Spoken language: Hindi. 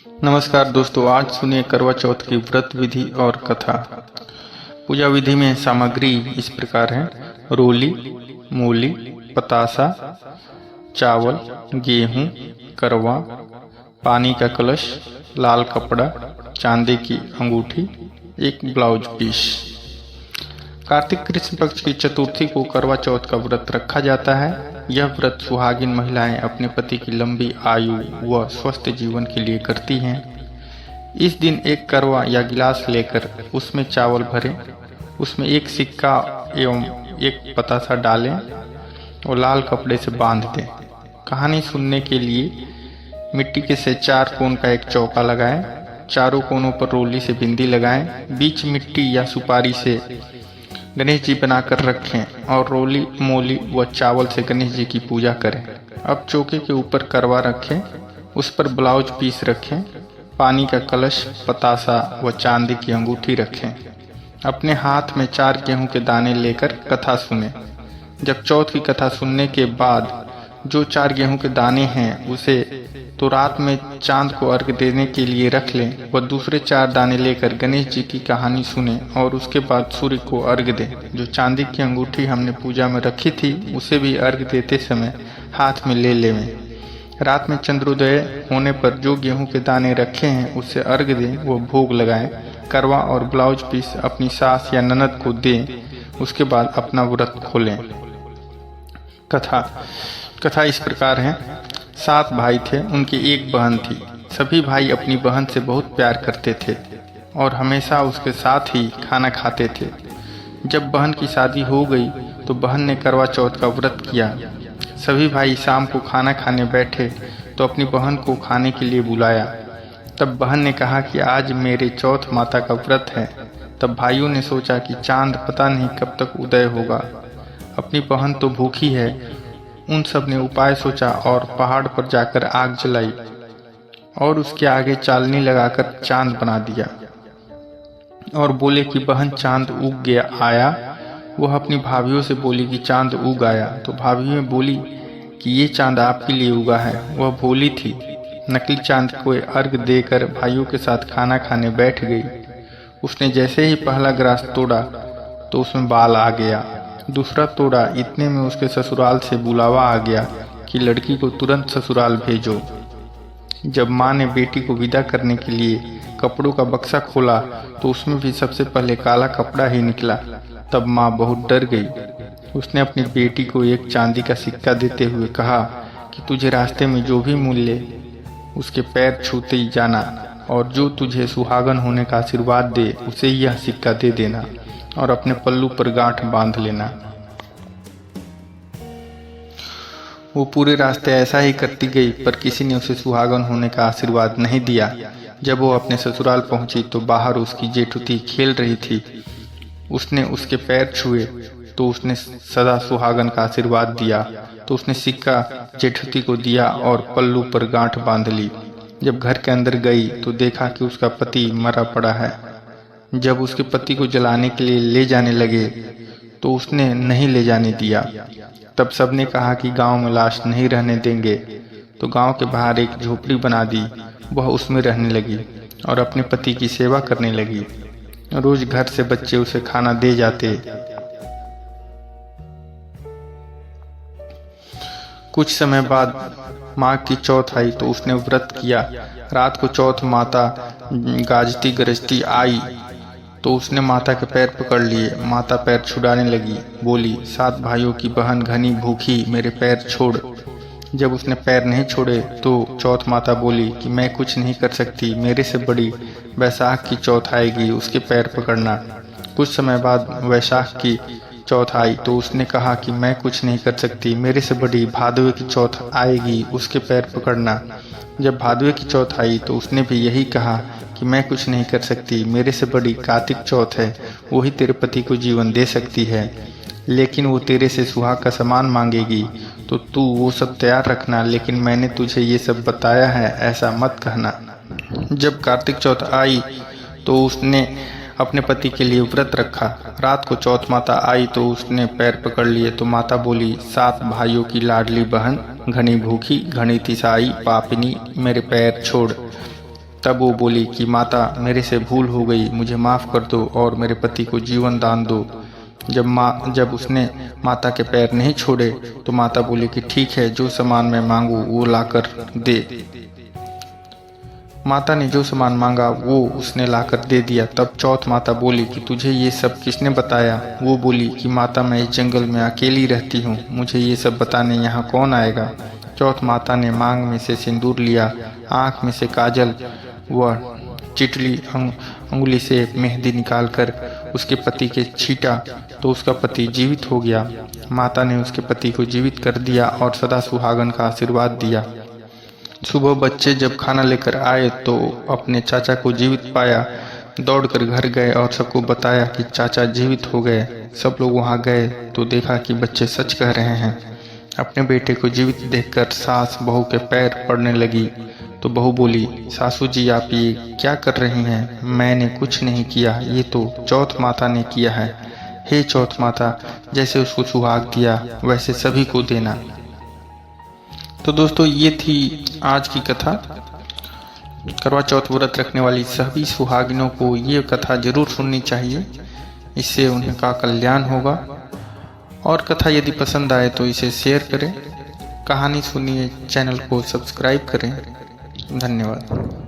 नमस्कार दोस्तों, आज सुनिए करवा चौथ की व्रत विधि और कथा। पूजा विधि में सामग्री इस प्रकार है। रोली, मूली, पतासा, चावल, गेहूं, करवा, पानी का कलश, लाल कपड़ा, चांदी की अंगूठी, एक ब्लाउज पीस। कार्तिक कृष्ण पक्ष की चतुर्थी को करवा चौथ का व्रत रखा जाता है। यह व्रत सुहागिन महिलाएं अपने पति की लंबी आयु व स्वस्थ जीवन के लिए करती हैं। इस दिन एक करवा या गिलास लेकर उसमें चावल भरें, उसमें एक सिक्का एवं एक पतासा डालें और लाल कपड़े से बांध दें। कहानी सुनने के लिए मिट्टी के से 4 कोण का एक चौका लगाएं। चारों कोनों पर रोली से बिंदी लगाएं। बीच मिट्टी या सुपारी से गणेश जी बनाकर रखें और रोली, मूली व चावल से गणेश जी की पूजा करें। अब चौके के ऊपर करवा रखें, उस पर ब्लाउज पीस रखें, पानी का कलश, पतासा व चांदी की अंगूठी रखें। अपने हाथ में 4 गेहूं के दाने लेकर कथा सुने। जब चौथ की कथा सुनने के बाद जो 4 गेहूं के दाने हैं उसे तो रात में चांद को अर्घ देने के लिए रख लें व दूसरे 4 दाने लेकर गणेश जी की कहानी सुने और उसके बाद सूर्य को अर्घ दें। जो चांदी की अंगूठी हमने पूजा में रखी थी उसे भी अर्घ देते समय हाथ में ले लें। रात में चंद्रोदय होने पर जो गेहूं के दाने रखे हैं उससे अर्घ दें व भोग लगाएं। करवा और ब्लाउज पीस अपनी सास या ननद को दें। उसके बाद अपना व्रत खोलें। कथा इस प्रकार है। 7 भाई थे, उनकी एक बहन थी। सभी भाई अपनी बहन से बहुत प्यार करते थे और हमेशा उसके साथ ही खाना खाते थे। जब बहन की शादी हो गई तो बहन ने करवा चौथ का व्रत किया। सभी भाई शाम को खाना खाने बैठे तो अपनी बहन को खाने के लिए बुलाया। तब बहन ने कहा कि आज मेरे चौथ माता का व्रत है। तब भाइयों ने सोचा कि चांद पता नहीं कब तक उदय होगा, अपनी बहन तो भूखी है। उन सब ने उपाय सोचा और पहाड़ पर जाकर आग जलाई और उसके आगे चालनी लगाकर चांद बना दिया और बोले कि बहन चांद उग गया आया। वह अपनी भाभीयों से बोली कि चांद उग आया। तो भाभीयों बोली कि ये चांद आपके लिए उगा है। वह भोली थी, नकली चांद को अर्घ देकर भाइयों के साथ खाना खाने बैठ गई। उसने जैसे ही पहला ग्रास तोड़ा तो उसमें बाल आ गया। दूसरा तोड़ा, इतने में उसके ससुराल से बुलावा आ गया कि लड़की को तुरंत ससुराल भेजो। जब माँ ने बेटी को विदा करने के लिए कपड़ों का बक्सा खोला तो उसमें भी सबसे पहले काला कपड़ा ही निकला। तब माँ बहुत डर गई। उसने अपनी बेटी को एक चांदी का सिक्का देते हुए कहा कि तुझे रास्ते में जो भी मिले उसके पैर छूते ही जाना और जो तुझे सुहागन होने का आशीर्वाद दे उसे यह सिक्का दे देना और अपने पल्लू पर गांठ बांध लेना। वो पूरे रास्ते ऐसा ही करती गई पर किसी ने उसे सुहागन होने का आशीर्वाद नहीं दिया। जब वो अपने ससुराल पहुंची तो बाहर उसकी जेठुती खेल रही थी। उसने उसके पैर छुए तो उसने सदा सुहागन का आशीर्वाद दिया। तो उसने सिक्का जेठुती को दिया और पल्लू पर गांठ बांध ली। जब घर के अंदर गई तो देखा कि उसका पति मरा पड़ा है। जब उसके पति को जलाने के लिए ले जाने लगे तो उसने नहीं ले जाने दिया। तब सबने कहा कि गांव में लाश नहीं रहने देंगे। तो गांव के बाहर एक झोपड़ी बना दी। वह उसमें रहने लगी और अपने पति की सेवा करने लगी। रोज घर से बच्चे उसे खाना दे जाते। कुछ समय बाद माँ की चौथ आई तो उसने व्रत किया। रात को चौथ माता गाजती गरजती आई तो उसने माता के पैर पकड़ लिए। माता पैर छुड़ाने लगी, बोली 7 भाइयों की बहन घनी भूखी, मेरे पैर छोड़। जब उसने पैर नहीं छोड़े तो चौथ माता बोली कि मैं कुछ नहीं कर सकती, मेरे से बड़ी वैशाख की चौथ आएगी, उसके पैर पकड़ना। कुछ समय बाद वैशाख की चौथ आई तो उसने कहा कि मैं कुछ नहीं कर सकती, मेरे से बड़ी भादवे की चौथ आएगी, उसके पैर पकड़ना। जब भादवे की चौथ आई तो उसने भी यही कहा कि मैं कुछ नहीं कर सकती, मेरे से बड़ी कार्तिक चौथ है, वही तेरे पति को जीवन दे सकती है, लेकिन वो तेरे से सुहाग का सामान मांगेगी तो तू वो सब तैयार रखना, लेकिन मैंने तुझे ये सब बताया है ऐसा मत कहना। जब कार्तिक चौथ आई तो उसने अपने पति के लिए व्रत रखा। रात को चौथ माता आई तो उसने पैर पकड़ लिए तो माता बोली 7 भाइयों की लाडली बहन घनी भूखी, घनी तिसाई पापिनी, मेरे पैर छोड़। तब वो बोली कि माता, मेरे से भूल हो गई, मुझे माफ़ कर दो और मेरे पति को जीवन दान दो। जब उसने माता के पैर नहीं छोड़े तो माता बोली कि ठीक है, जो सामान मैं मांगू वो लाकर दे। माता ने जो सामान मांगा वो उसने लाकर दे दिया। तब चौथ माता बोली कि तुझे ये सब किसने बताया? वो बोली कि माता, मैं इस जंगल में अकेली रहती हूँ, मुझे ये सब बताने यहाँ कौन आएगा। चौथ माता ने मांग में से सिंदूर लिया, आँख में से काजल व चिटली अंगुली से मेहंदी निकालकर उसके पति के छींटा तो उसका पति जीवित हो गया। माता ने उसके पति को जीवित कर दिया और सदा सुहागन का आशीर्वाद दिया। सुबह बच्चे जब खाना लेकर आए तो अपने चाचा को जीवित पाया, दौड़कर घर गए और सबको बताया कि चाचा जीवित हो गए। सब लोग वहां गए तो देखा कि बच्चे सच कह रहे हैं। अपने बेटे को जीवित देखकर सास बहू के पैर पड़ने लगी तो बहू बोली, सासू जी, आप ये क्या कर रही हैं? मैंने कुछ नहीं किया, ये तो चौथ माता ने किया है। हे चौथ माता, जैसे उसको सुहाग दिया वैसे सभी को देना। तो दोस्तों, ये थी आज की कथा। करवा चौथ व्रत रखने वाली सभी सुहागिनों को ये कथा जरूर सुननी चाहिए, इससे उनका कल्याण होगा। और कथा यदि पसंद आए तो इसे शेयर करें, कहानी सुनिए, चैनल को सब्सक्राइब करें। धन्यवाद।